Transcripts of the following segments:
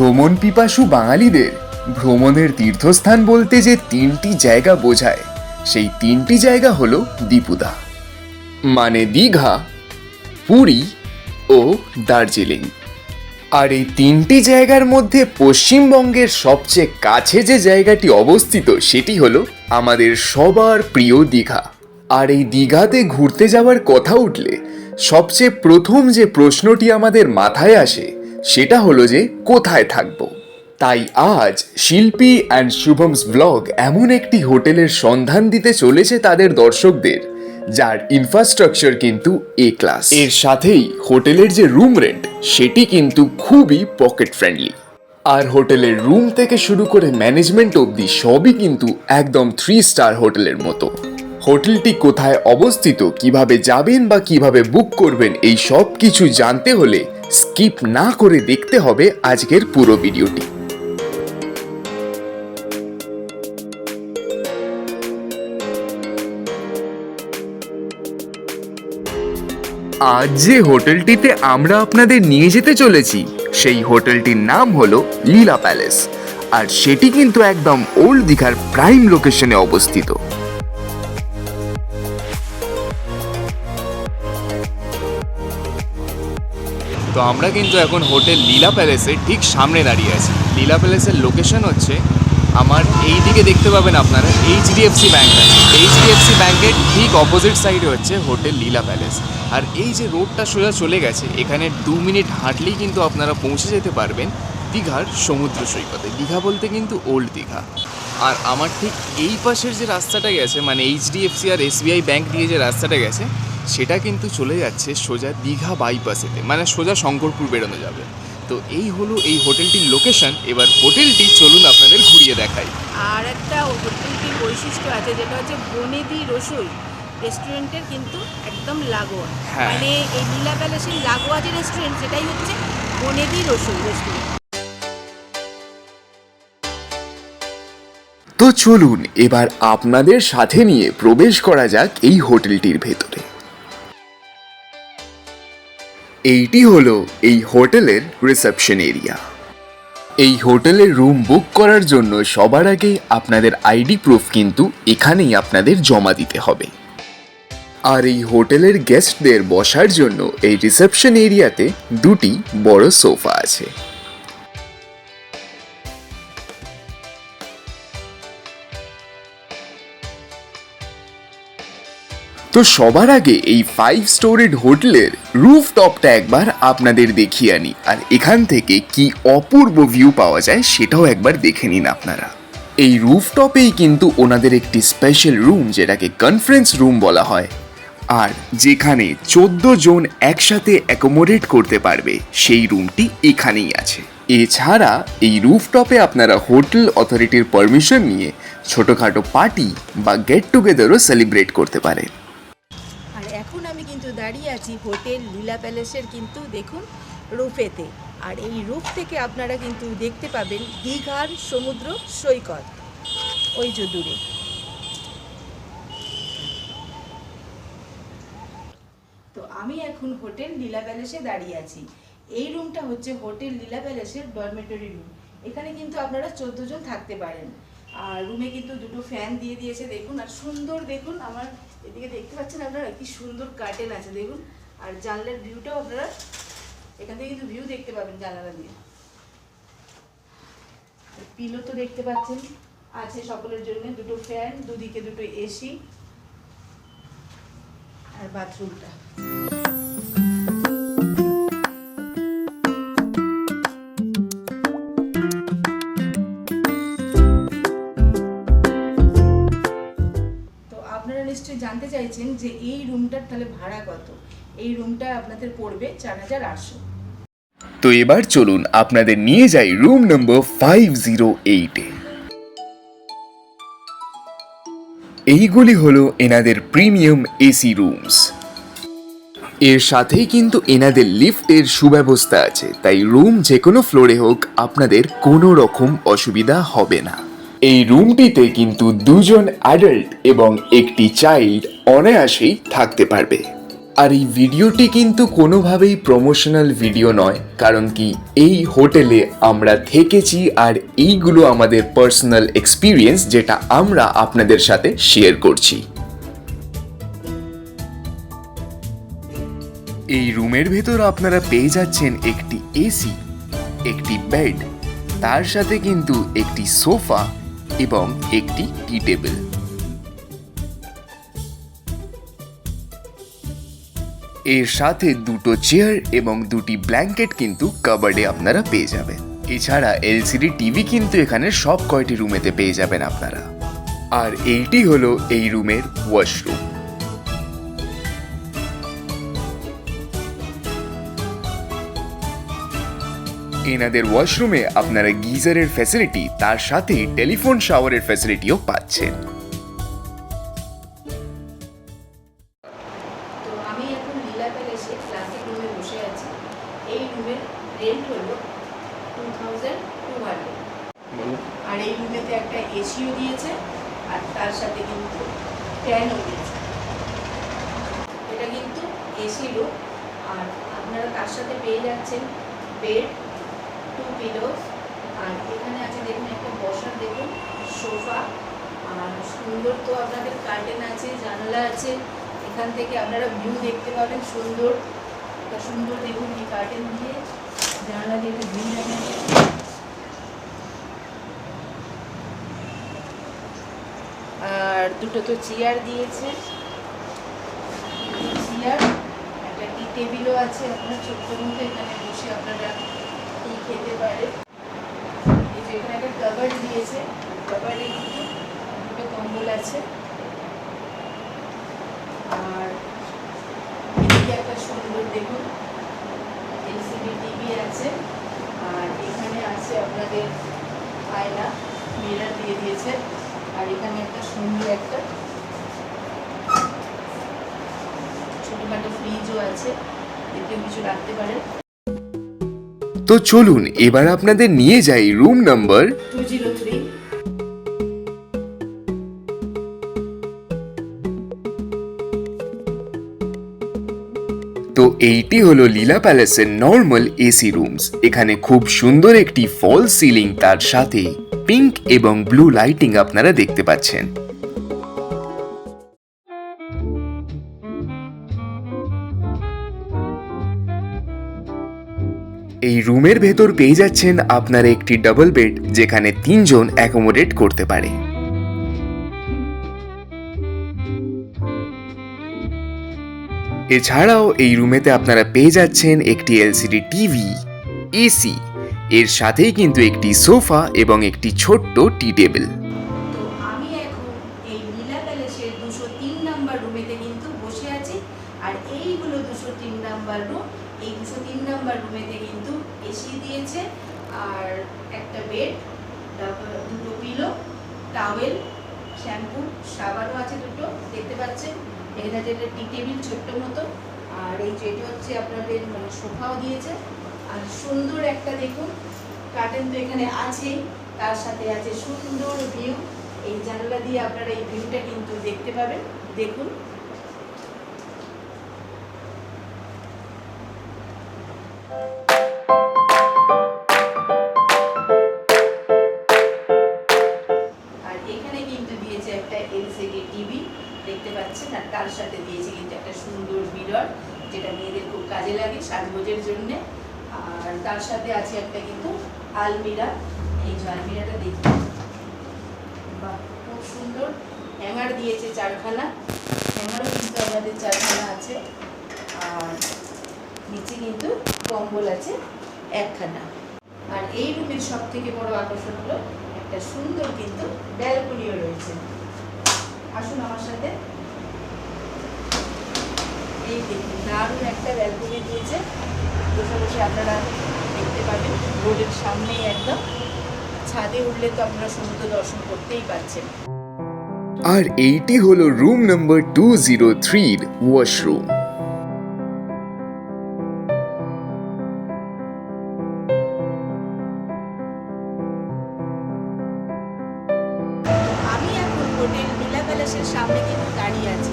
ভ্রমণ পিপাসু বাঙালিদের ভ্রমণের তীর্থস্থান বলতে যে তিনটি জায়গা বোঝায়, সেই তিনটি জায়গা হলো দীপুদা, মানে দীঘা, পুরী ও দার্জিলিং। আর এই তিনটি জায়গার মধ্যে পশ্চিমবঙ্গের সবচেয়ে কাছে যে জায়গাটি অবস্থিত সেটি হলো আমাদের সবার প্রিয় দীঘা। আর এই দীঘাতে ঘুরতে যাওয়ার কথা উঠলে সবচেয়ে প্রথম যে প্রশ্নটি আমাদের মাথায় আসে সেটা হলো যে কোথায় থাকবো। তাই আজ শিল্পী অ্যান্ড শুভমস ব্লগ এমন একটি হোটেলের সন্ধান দিতে চলেছে তাদের দর্শকদের, যার ইনফ্রাস্ট্রাকচার কিন্তু এ ক্লাস। এর সাথেই হোটেলের যে রুম রেন্ট সেটি কিন্তু খুবই পকেট ফ্রেন্ডলি। আর হোটেলের রুম থেকে শুরু করে ম্যানেজমেন্ট অবধি সবই কিন্তু একদম 3 স্টার হোটেলের মতো। হোটেলটি কোথায় অবস্থিত, কিভাবে যাবেন বা কিভাবে বুক করবেন, এই সব কিছু জানতে হলে স্কিপ না করে দেখতে হবে আজকের পুরো ভিডিওটি। আজ যে হোটেলটিতে আমরা আপনাদের নিয়ে যেতে চলেছি সেই হোটেলটির নাম হলো লীলা প্যালেস, আর সেটি কিন্তু একদম ওল্ড দীঘার প্রাইম লোকেশনে অবস্থিত। তো আমরা কিন্তু এখন হোটেল লীলা প্যালেসের ঠিক সামনে দাঁড়িয়ে আছি। লীলা প্যালেসের লোকেশন হচ্ছে আমার এই দিকে দেখতে পাবেন আপনারা HDFC ব্যাংক আছে, HDFC ব্যাংকের ঠিক অপোজিট সাইডে হচ্ছে হোটেল লীলা প্যালেস। আর এই যে রোডটা সোজা চলে গেছে, এখানে 2 মিনিট হাঁটলেই কিন্তু আপনারা পৌঁছে যেতে পারবেন দীঘার সমুদ্র সৈকতে। দীঘা বলতে কিন্তু ওল্ড দীঘা। আর আমার ঠিক এই পাশের যে রাস্তাটা গেছে, মানে HDFC আর SBI ব্যাংক দিয়ে যে রাস্তাটা গেছে, সেটা কিন্তু চলে যাচ্ছে সোজা দীঘা বাইপাসেতে, মানে সোজা শঙ্করপুর বেরোনো যাবে। তো এই হলো এই হোটেলটির লোকেশন। এবার হোটেলটি চলুন আপনাদের ঘুরিয়ে দেখাই। আর একটা হোটেলটির বৈশিষ্ট্য আছে, যেটা হচ্ছে বনেদি রসুই রেস্টুরেন্টের কিন্তু একদম লাগোয়া। মানে এই লীলা প্যালেসের লাগোয়া যে রেস্টুরেন্ট, সেটাই হচ্ছে বনেদি রসুই রেস্টুরেন্ট। তো চলুন এবার আপনাদের সাথে নিয়ে প্রবেশ করা যাক এই হোটেলটির ভেতরে। এইটি হলো এই হোটেলের রিসেপশন এরিয়া। এই হোটেলের রুম বুক করার জন্য সবার আগে আপনাদের আইডি প্রুফ কিন্তু এখানেই আপনাদের জমা দিতে হবে। আর এই হোটেলের গেস্টদের বসার জন্য এই রিসেপশন এরিয়াতে 2টি বড় সোফা আছে। তো সবার আগে এই 5 স্টোরিড হোটেলের রুফটপটা একবার আপনাদের দেখিয়ে আনি, আর এখান থেকে কি অপূর্ব ভিউ পাওয়া যায় সেটাও একবার দেখে নিন আপনারা। এই রুফটপেই কিন্তু ওনাদের একটি স্পেশাল রুম, যেটাকে কনফারেন্স রুম বলা হয়, আর যেখানে 14 জন একসাথে অ্যাকোমোডেট করতে পারবে সেই রুমটি এখানেই আছে। এছাড়া এই রুফটপে আপনারা হোটেল অথরিটির পারমিশন নিয়ে ছোটোখাটো পার্টি বা গেট টুগেদারও সেলিব্রেট করতে পারেন। এখন আমি কিন্তু দাঁড়িয়ে আছি হোটেল লীলা প্যালেসের কিন্তু দেখুন রুফেতে। আর এই রুফ থেকে আপনারা কিন্তু দেখতে পাবেন দীঘার সমুদ্র সৈকত ওই যে দূরে। তো আমি এখন হোটেল লীলা প্যালেসে দাঁড়িয়ে আছি। এই রুমটা হচ্ছে হোটেল লীলা প্যালেসের ডরমেটরি রুম। এখানে কিন্তু আপনারা 14 জন থাকতে পারেন। আর রুমে কিন্তু 2টো ফ্যান দিয়ে দিয়েছে দেখুন। আর সুন্দর দেখুন, আমার এদিকে দেখতে পাচ্ছেন আপনারা কি সুন্দর কার্টেন আছে দেখুন। আর জানলার ভিউটাও আপনারা এখান থেকে কিন্তু ভিউ দেখতে পাবেন জানালা দিয়ে। পিলো তো দেখতে পাচ্ছেন আছে সকলের জন্য, 2টো ফ্যান, দুদিকে 2টো এসি, আর বাথরুমটা। নিশ্চয়ই জানতে চাইছেন যে এই রুমটার তাহলে ভাড়া কত। এই রুমটা আপনাদের পড়বে 4800। তো এবার চলুন আপনাদের নিয়ে যাই রুম নম্বর 508-এ। এইগুলি হলো এনাদের প্রিমিয়াম এসি রুমস। এর সাথেই কিন্তু এনাদের লিফটের সুব্যবস্থা আছে, তাই রুম যে কোনো ফ্লোরে হোক আপনাদের কোনো রকম অসুবিধা হবে না। এই রুমটিতে কিন্তু 2 জন অ্যাডাল্ট এবং একটি চাইল্ড অনায়াসেই থাকতে পারবে। আর এই ভিডিওটি কিন্তু কোনোভাবেই প্রমোশনাল ভিডিও নয়, কারণ কি এই হোটেলে আমরা থেকেছি আর এইগুলো আমাদের পার্সোনাল এক্সপিরিয়েন্স, যেটা আমরা আপনাদের সাথে শেয়ার করছি। এই রুমের ভেতর আপনারা পেয়ে যাচ্ছেন একটি এসি, একটি বেড, তার সাথে কিন্তু একটি সোফা এবং একটি টি টেবিল। এর সাথে দুটো চেয়ার এবং দুটি ব্ল্যাঙ্কেট কিন্তু কাবার্ডে আপনারা পেয়ে যাবেন। এছাড়া এলসিডি টিভি কিন্তু এখানে সব কয়টি রুমেতে পেয়ে যাবেন আপনারা। আর এইটি হলো এই রুমের ওয়াশরুম। এনাদের ওয়াশরুমে আপনারা গিজারের ফ্যাসিলিটি, তার সাথে টেলিফোন শাওয়ারের ফ্যাসিলিটিও পাচ্ছেন। তো আমি এখন লীলা প্যালেসে ক্লাসিক রুমে বসে আছি। এই রুমের রেন্ট হলো 2200। আর এই রুমেতে একটা এসিও দিয়েছে আর তার সাথে কিন্তু ফ্যানও দিয়েছে। এটা কিন্তু এসি রুম। আর আপনারা তার সাথে পেয়ে যাচ্ছেন বেড, 2 পিলোস, আর এখানে আছে দেখুন একটা বসার দেখুন সোফা, আর সুন্দর তো আপনাদের কার্টেন আছে, জানালা আছে, এখান থেকে আপনারা ভিউ দেখতে পাবেন সুন্দর। একটা সুন্দর দেখুন এই কার্টেন দিয়ে জানালা দিয়ে একটা ভিউ দেখা যায়। আর দুটো তো চেয়ার দিয়েছে, চেয়ার, একটা টি টেবিলও আছে, আপনার ছোট্ট মতো এখানে বসে আপনারা টি খেতে পারে। এই যে এখানে একটা কাবার্ড দিয়েছে, কাবার্ডে কিন্তু দুটো কম্বল আছে। আর এদিকে একটা সুন্দর দেখুন এলসিডি টিভি আছে। আর এখানে আছে আপনাদের আয়না, মিরর দিয়ে দিয়েছে। আর এখানে একটা সুন্দর একটা ছোটখাটো ফ্রিজও আছে, এতেও কিছু রাখতে পারেন। তো চলুন এবার আপনাদের নিয়ে যাই রুম নাম্বার 203। তো এইটি হলো লীলা প্যালেসের নর্মাল এসি রুমস। এখানে খুব সুন্দর একটি ফল সিলিং, তার সাথে পিঙ্ক এবং ব্লু লাইটিং আপনারা দেখতে পাচ্ছেন। এই রুমের ভেতর পেয়ে যাচ্ছেন আপনারা একটি ডাবল বেড, যেখানে 3 জন অ্যাকোমোডেট করতে পারে। এছাড়াও এই রুমেতে আপনারা পেয়ে যাচ্ছেন একটি এলসিডি টিভি, এসি, এর সাথেই কিন্তু একটি সোফা এবং একটি ছোট্ট টি টেবিল। তো আমি এখন এই লীলা প্যালেসের 203 নাম্বার রুমেতে কিন্তু বসে আছি। আর এইগুলো 203 নাম্বার রুম। এই 203 নাম্বার রুমেতে কিন্তু এসি দিয়েছে, আর একটা বেড, তারপর দুটো পিলো, টাওয়েল, শ্যাম্পু, সাবানও আছে দুটো দেখতে পাচ্ছেন। এখানে আছে একটা টি টেবিল ছোট্ট মতো। আর এই যেটা হচ্ছে আপনাদের মানে সোফাও দিয়েছে। আর সুন্দর একটা দেখুন কার্টেন তো এখানে আছেই, তার সাথে আছে সুন্দর ভিউ। এই জানলা দিয়ে আপনারা এই ভিউটা কিন্তু দেখতে পাবেন, দেখুন। আর এখানে কিন্তু দিয়েছে একটা এলসিডি টিভি দেখতে পাচ্ছেন। আর তার সাথে দিয়েছে কিন্তু একটা সুন্দর মিরর, যেটা মেয়েদের খুব কাজে লাগে সাজগোজের জন্য। আর তার সাথে আছে একটা কিন্তু আলমিরা। এই যে আলমিরাটা দেখুন, বাহ খুব সুন্দর। হ্যাঙ্গার দিয়েছে 4খানা, হ্যাঙ্গারও কিন্তু আমাদের 4খানা আছে। আর নিচে কিন্তু কম্বল আছে 1খানা। আর এই রুমের সব থেকে বড় আকর্ষণ হলো একটা সুন্দর কিন্তু ব্যালকনিও রয়েছে। আসুন আমার সাথে। এই দেখুন দারুণ একটা ব্যালকনি দিয়েছে, বসে বসে আপনারা দেখতে পাবেন রোডের সামনেই একদম। ছাদে উঠলে তো আপনারা সমুদ্র দর্শন করতেই পাচ্ছেন। আর এইটি হলো রুম নাম্বার 203 ওয়াশরুম। আমি এখন হোটেল লীলা প্যালেসের সামনে কিন্তু দাঁড়িয়ে আছি।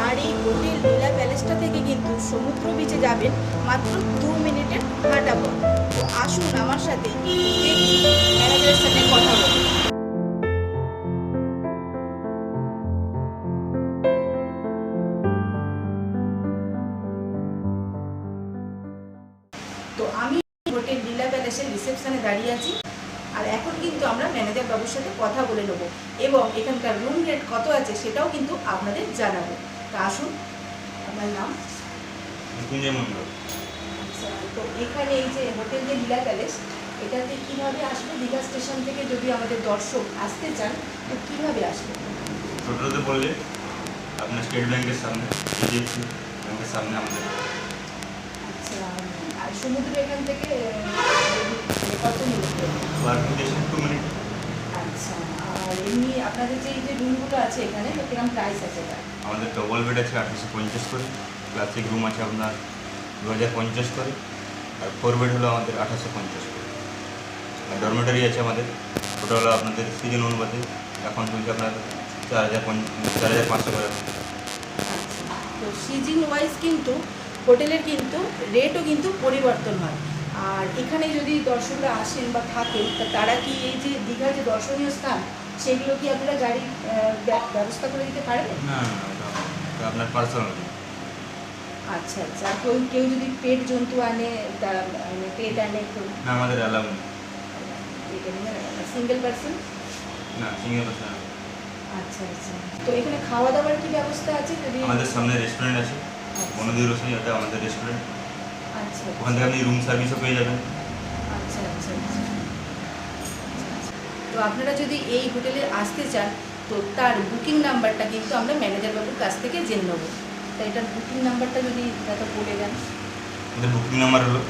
আর এই হোটেল লীলা প্যালেসটা থেকে কিন্তু সমুদ্র বিচে যাবেন মাত্র 2 মিনিটের হাঁটা পথ। তো আসুন আমার সাথে দেখি ম্যানেজারের সাথে কথা বলি। তো আমি হোটেল লীলা প্যালেসের রিসেপশনে দাঁড়িয়ে আছি, আর এখন কিন্তু আমরা ম্যানেজার বাবুর সাথে কথা বলে নেব এবং এখানকার রুম রেট কত আছে সেটাও কিন্তু আপনাদের জানাবো। তা আসুন, আপনার নাম? মৃত্যুঞ্জয় মণ্ডল। আচ্ছা, তো এখানে এই যে হোটেল যে লীলা প্যালেস, এটাতে কীভাবে আসবে? দীঘা স্টেশন থেকে যদি আমাদের দর্শক আসতে চান তো কীভাবে আসবে? টোটোতে বললে আপনার স্টেট ব্যাংকের সামনে, এইচডিএফসি ব্যাংকের সামনে আমাদের। আচ্ছা, আর সমুদ্র এখান থেকে কত মিনিট? Parking station 2 minute. আচ্ছা, আর এমনি আপনাদের যে এই যে রুমগুলো আছে এখানে কিরকম প্রাইস আছে এটা? আমাদের ডবল বেড আছে 850 করে, ক্লাসিক রুম আছে আপনার 2050 করে, আর 4 বেড হলো আমাদের 1850 করে। আর ডরমেটারি আছে আমাদের, ওটা হলো আপনাদের সিজন অনুপাতে এখন চলছে আপনার 4500 করে। আচ্ছা, তো সিজন ওয়াইজ কিন্তু হোটেলের কিন্তু রেটও কিন্তু পরিবর্তন হয়। আর এখানে যদি দর্শকরা আসেন বা থাকেন তা তারা কি এই যে দীঘার যে দর্শনীয় স্থান সেগুলো কি আপনারা গাড়ির ব্যবস্থা করে দিতে পারবেন? না না, ওটা আপনার পার্সোনাল। আচ্ছা আচ্ছা, আর কেউ কেউ যদি পেট জন্তু আনে, পেট আনে তো না, আমাদের অ্যালাউ নেই। Single person? না, সিঙ্গেল পার্সন। আচ্ছা আচ্ছা, তো এখানে খাওয়া দাওয়ার কি ব্যবস্থা আছে যদি? আমাদের সামনে রেস্টুরেন্ট আছে, বনদী রসুন, এটা আমাদের রেস্টুরেন্ট। আচ্ছা ওখান থেকে আপনি রুম সার্ভিসও পেয়ে যাবেন। আচ্ছা আচ্ছা আচ্ছা। তো আপনারা যদি এই হোটেলে আসতে চান তো তার বুকিং নাম্বারটা কিন্তু আমরা ম্যানেজার বাবুর কাছ থেকে জেনে নেবো। তাই এটার বুকিং নাম্বারটা যদি দাদা বলে দেন। আমাদের বুকিং নাম্বার হলো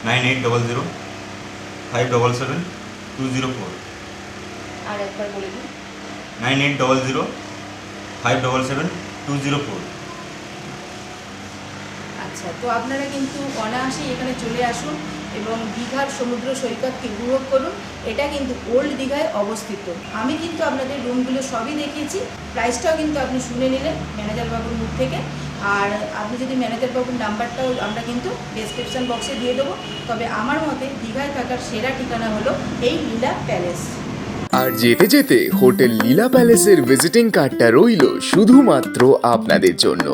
9800-577-204। আর একবার বলে দিন। 9800-577-204। আচ্ছা, তো আপনারা কিন্তু অনায়াসেই এখানে চলে আসুন এবং দীঘার সমুদ্র সৈকতকে উপভোগ করুন। এটা কিন্তু ওল্ড দীঘায় অবস্থিত। আমি কিন্তু আপনাদের রুমগুলো সবই দেখিয়েছি, প্রাইসটাও কিন্তু আপনি শুনে নিলেন ম্যানেজার বাবুর মুখ থেকে। আর আপনি যদি ম্যানেজার বাবুর নাম্বারটাও আমরা কিন্তু ডেসক্রিপশন বক্সে দিয়ে দেবো। তবে আমার মতে দীঘায় থাকার সেরা ঠিকানা হলো এই লীলা প্যালেস। আর যেতে যেতে হোটেল লীলা প্যালেসের ভিজিটিং কার্ডটা রইল শুধুমাত্র আপনাদের জন্য।